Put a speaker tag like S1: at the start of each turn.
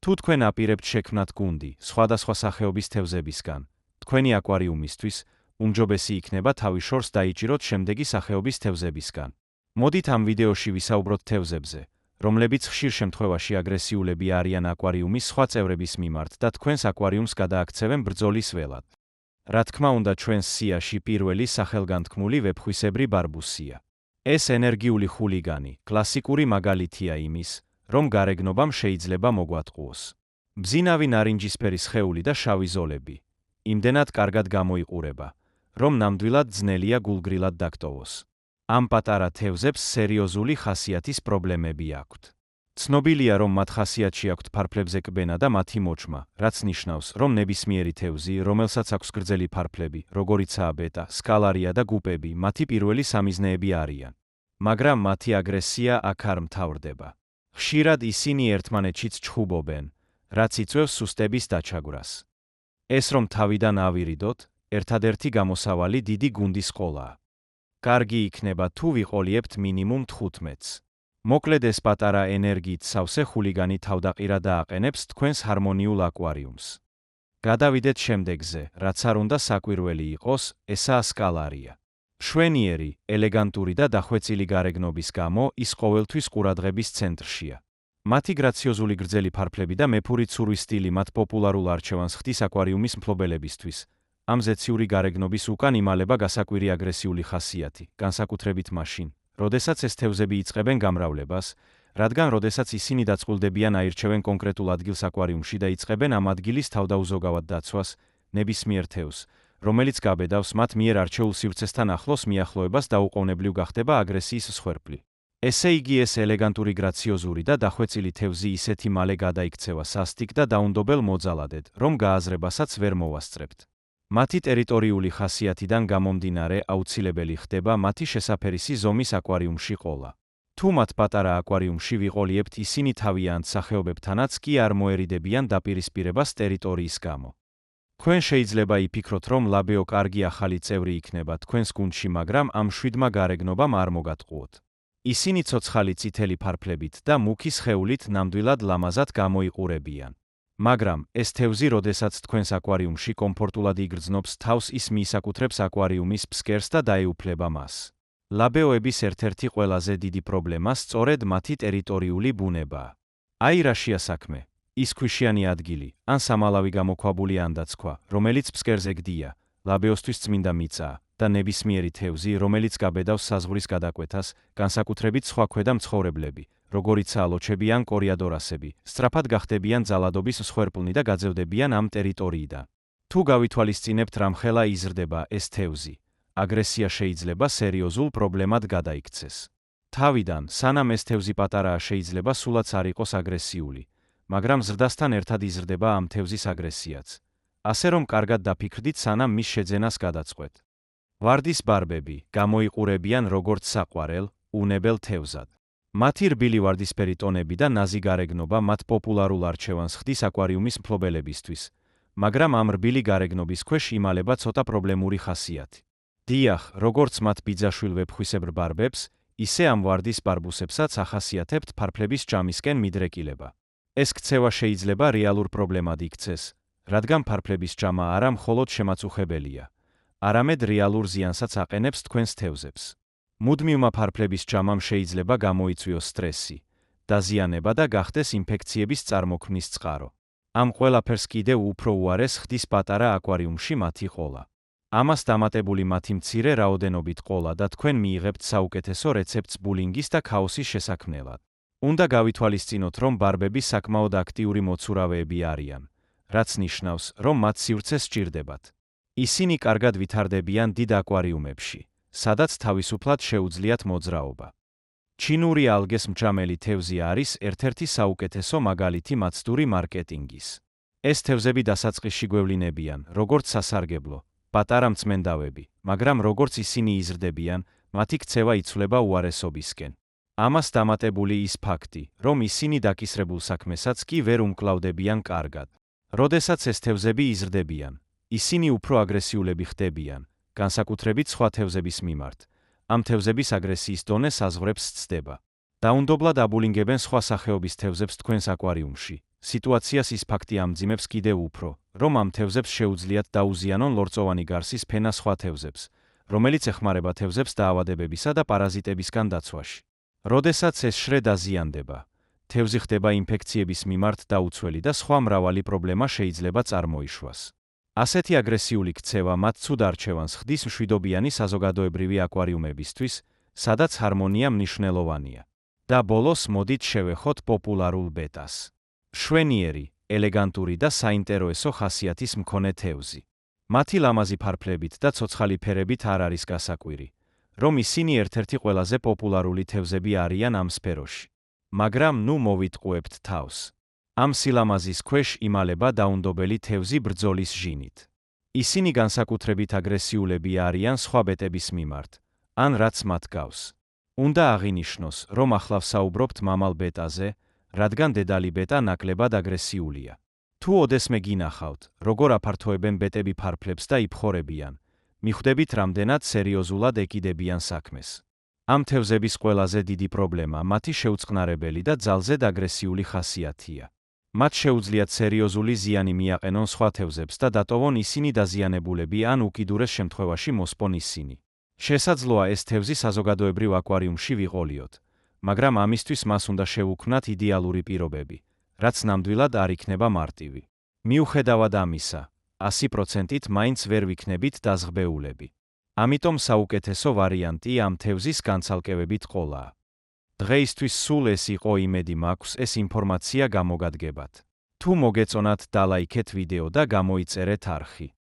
S1: თუ თქვენ აპირებთ შექმნათ გუნდი სხვადასხვა სახეობის თევზებისგან, თქვენი აკვარიუმისთვის უმჯობესი იქნება თავის შორს დაიჭიროთ შემდეგი სახეობის თევზებისგან. მოდით ამ ვიდეოში ვისაუბროთ თევზებზე, რომლებიც ხშირ შემთხვევაში აგრესიულები არიან აკვარიუმის სხვა წევრების მიმართ და თქვენს აკვარიუმს გადააქცევენ ბრძოლის ველად. რა თქმა უნდა, ჩვენს სიაში პირველი სახელგანთქმული ვეფხვისებრი ბარბუსია. ეს ენერგიული ხულიგანი კლასიკური მაგალითია იმის, რომ გარეგნობამ შეიძლება მოგვატყუოს. მბზინავი ნარინჯისფერი სხეული და შავი ზოლები. იმდენად კარგად გამოიყურება, რომ ნამდვილად ძნელია გულგრილად დაგტოვოს. ამ პატარა თევზებს სერიოზული ხასიათის პრობლემები აქვთ. ცნობილია, რომ მათ ხასიათში აქვთ ფარფლებზე კბენა და მათი მოჭმა, რაც ნიშნავს, რომ ნებისმიერი თევზი, რომელსაც აქვს გრძელი ფარფლები, როგორიცაა ბეტა, სკალარია და გუპები, მათი პირველი სამიზნეები არიან. მაგრამ მათი აგრესია აქ არ მთავრდება. ხშირად ისინი ერთმანეთშიც ჩხუბობენ, რაც იწვევს სუსტების დაჩაგვრას. ეს რომ თავიდან ავირიდოთ, ერთადერთი გამოსავალი დიდი გუნდის ყოლაა. კარგი იქნება თუ ვიყოლიებთ მინიმუმ 15-ს. მოკლედ ეს პატარა ენერგიით სავსე ხულიგანი თავდაყირა და აყენებს თქვენს ჰარმონიულ აკვარიუმს. გადავიდეთ შემდეგზე, რაც არ უნდა საკვირველი იყოს, ესაა სკალარია. მშვენიერი, ელეგანტური და დახვეწილი გარეგნობის გამო ის ყოველთვის ყურადღების ცენტრშია. მათი გრაციოზული გრძელი ფარფლები და მეფური ცურვის სტილი მათ პოპულარულ არჩევანს ხდის აკვარიუმის მფლობელებისთვის. ამ ზეციური გარეგნობის უკან იმალება გასაკვირი აგრესიული ხასიათი, განსაკუთრებით მაშინ, როდესაც ეს თევზები იწყებენ გამრავლებას, რადგან როდესაც ისინი დაწყვილდებიან აირჩევენ კონკრეტულ ადგილს აკვარიუმში და იწყებენ ამ ადგილის თავდაუზოგავად დაცვას, ნებისმიერ თევზს, რომელიც გაბედავს მათ მიერ არჩეულ სივრცესთან ახლოს მიახლოებას დაუყოვნებლივ გახდება აგრესიის მსხვერპლი. ესე იგი ეს ელეგანტური გრაციოზური და დახვეწილი თევზი ისეთი მალე გადაიქცევა სასტიკ და დაუნდობელ მოძალადედ, რომ გააზრებასაც ვერ მოვასწრებთ. მათი ტერიტორიული ხასიათიდან გამომდინარე აუცილებელი ხდება მათი შესაფერისი ზომის აკვარიუმში ყოლა. თუ მათ პატარა აკვარიუმში ვიყოლიებთ, ისინი თავიანთ სახეობებთანაც კი არ მოერიდებიან დაპირისპირებას ტერიტორიის გამო. თქვენ შეიძლება იფიქროთ, რომ ლაბეო კარგი ახალი წევრი იქნება თქვენს გუნდში, მაგრამ ამ შვიდმა გარეგნობამ არ მოგატყუოთ. ისინი ცოცხალი წითელი ფარფლებით და მუქი სხეულით ნამდვილად ლამაზად გამოიყურებიან. მაგრამ ეს თევზი, როდესაც თქვენს აკვარიუმში კომფორტულად იგრძნობს თავს, ის მიისაკუთრებს აკვარიუმის ფსკერს და დაეუფლება მას. ლაბეოების ერთ-ერთი ყველაზე დიდი პრობლემა სწორედ მათი ტერიტორიული ბუნებაა. აი რაშია საქმე. ის ქვიშიანი ადგილი, ან სამალავი გამოქვაბული ანდაცქვა, რომელიც ფსკერზე გდია, ლაბეოსთვის წმინდა მიწაა და ნებისმიერი თევზი, რომელიც გაბედავს საზღვრის გადაკვეთას, განსაკუთრებით სხვა ქვედა მცხოვრებლები, როგორიცაა ლოჩები ან კორიადორასები, სწრაფად გახდებიან ძალადობის მსხვერპლნი და გაძევდებიან ამ ტერიტორიიდან. თუ გავითვალისწინებთ რამხელა იზრდება ეს თევზი, აგრესია შეიძლება სერიოზულ პრობლემად გადაიქცეს. თავიდან, სანამ ეს თევზი პატარაა, შეიძლება სულაც არ იყოს აგრესიული, მაგრამ ზრდასთან ერთად იზრდება ამ თევზის აგრესიაც. ასე რომ კარგად დაფიქრდით, სანამ მის შეძენას გადაწყვეტ. ვარდის ბარბები გამოიყურებიან როგორც საყვარელ, უნებელ თევზად. მათი რბილი ვარდისფერი ტონები და ნაზი გარეგნობა მათ პოპულარულ არჩევანს ხდის აკვარიუმის მფლობელებისთვის, მაგრამ ამ რბილი გარეგნობის ქვეშ იმალება ცოტა პრობლემური ხასიათი. დიახ, როგორც მათ ბიძაშვილ ვეფხვისებრ ბარბებს, ისე ამ ვარდის ბარბუსებსაც ახასიათებთ ფარფლების ჭამისკენ მიდრეკილება. ეს ქცევა შეიძლება რეალურ პრობლემად იქცეს, რადგან ფარფლების ჭამა არა მხოლოდ შემაწუხებელია, არამედ რეალურ ზიანსაც აყენებს თქვენს თევზებს. მუდმივმა ფარფლების ჭამამ შეიძლება გამოიწვიოს სტრესი, დაზიანება და გახდეს ინფექციების წარმოქმნის წყარო. ამ ყველაფერს კიდევ უფრო უარეს ხდის პატარა აკვარიუმში მათი ყოლა. ამას დამატებული მათი მცირე რაოდენობით ყოლა და თქვენ მიიღებთ საუკეთესო რეცეპტს ბულინგის და ქაოსის შესაქმნელად. უნდა გავითვალისწინოთ, რომ ბარბები საკმაოდ აქტიური მოცურავეები არიან, რაც ნიშნავს, რომ მათ სივრცე სჭირდებათ. ისინი კარგად ვითარდებიან დიდ აკვარიუმებში, სადაც თავისუფლად შეუძლიათ მოძრაობა. ჩინური ალგეს მჭამელი თევზი არის ერთ-ერთი საუკეთესო მაგალითი მაცდური მარკეტინგის. ეს თევზები დასაწყისში გვევლინებიან, როგორც სასარგებლო, პატარა მწმენდავები, მაგრამ როგორც ისინი იზრდებიან, მათი ქცევა იცვლება უარესობისკენ. ამას დამატებული ის ფაქტი, რომ ისინი დაკისრებულ საქმესაც კი ვერ უმკლავდებიან კარგად. როდესაც ეს თევზები იზრდებიან, ისინი უფრო აგრესიულები ხდებიან, განსაკუთრებით სხვა თევზების მიმართ. ამ თევზების აგრესიის დონე საზღვრებს ცდება. დაუნდობლად აბულინგებენ სხვა სახეობის თევზებს თქვენს აკვარიუმში, სიტუაციას ის ფაქტი ამძიმებს კიდევ უფრო, რომ ამ თევზებს შეუძლიათ დაუზიანონ ლორწოვანი გარსის ფენა სხვა თევზებს, რომელიც ეხმარება თევზებს დაავადებებისა და პარაზიტებისგან დაცვაში. როდესაც ეს შრე დაზიანდება, თევზი ხდება ინფექციების მიმართ დაუცველი და სხვა მრავალი პრობლემა შეიძლება წარმოიშვას. ასეთი აგრესიული ქცევა მათ ცუდ არჩევანს ხდის მშვიდობიანი საზოგადოებრივი აკვარიუმებისთვის, სადაც ჰარმონია მნიშვნელოვანია. და ბოლოს მოდით შევეხოთ პოპულარულ ბეტას. შვენიერი, ელეგანტური და საინტერესო ხასიათის მქონე თევზი. მათი ლამაზი ფარფლებით და ცოცხალი ფერებით არ არის გასაკვირი, რომ ისინი ერთ-ერთი ყველაზე პოპულარული თევზები არიან ამ სფეროში. მაგრამ ნუ მოვიტყუებთ თავს. ამ სილამაზის ქვეშ იმალება დაუნდობელი თევზი ბრძოლის ჟინით. ისინი განსაკუთრებით აგრესიულები არიან სხვა ბეტების მიმართ, ან რაც მათ გავს. უნდა აღინიშნოს, რომ ახლა ვსაუბრობთ მამალ ბეტაზე, რადგან დედალი ბეტა ნაკლებად აგრესიულია. თუ ოდესმე გინახავთ, როგორ აფართოებენ ბეტები ფარფლებს და იფხორებიან, მიხვდებით რამდენად სერიოზულად ეკიდებიან საქმეს. ამ თევზების ყველაზე დიდი პრობლემა მათი შეუწყნარებელი და ძალზედ აგრესიული ხასიათია. მათ შეუძლიათ სერიოზული ზიანი მიაყენონ სხვა თევზებს და დატოვონ ისინი დაზიანებულები ან უკიდურეს შემთხვევაში მოსპონ ისინი. შესაძლოა ეს თევზი საზოგადოებრივ აკვარიუმში ვიყოლიოთ, მაგრამ ამისთვის მას უნდა შევუქმნათ იდეალური პირობები, რაც ნამდვილად არ იქნება მარტივი. მიუხედავად ამისა, 100%-ით მაინც ვერ ვიქნებით დაზღბეულები. ამიტომ საუკეთესო ვარიანტი ამ თევზის განცალკევებით ყოლაა. დღეისთვის სულ ეს იყო, იმედი მაქვს ეს ინფორმაცია გამოგადგებათ. თუ მოგეწონათ, დალაიქეთ ვიდეო და გამოიწერეთ არხი.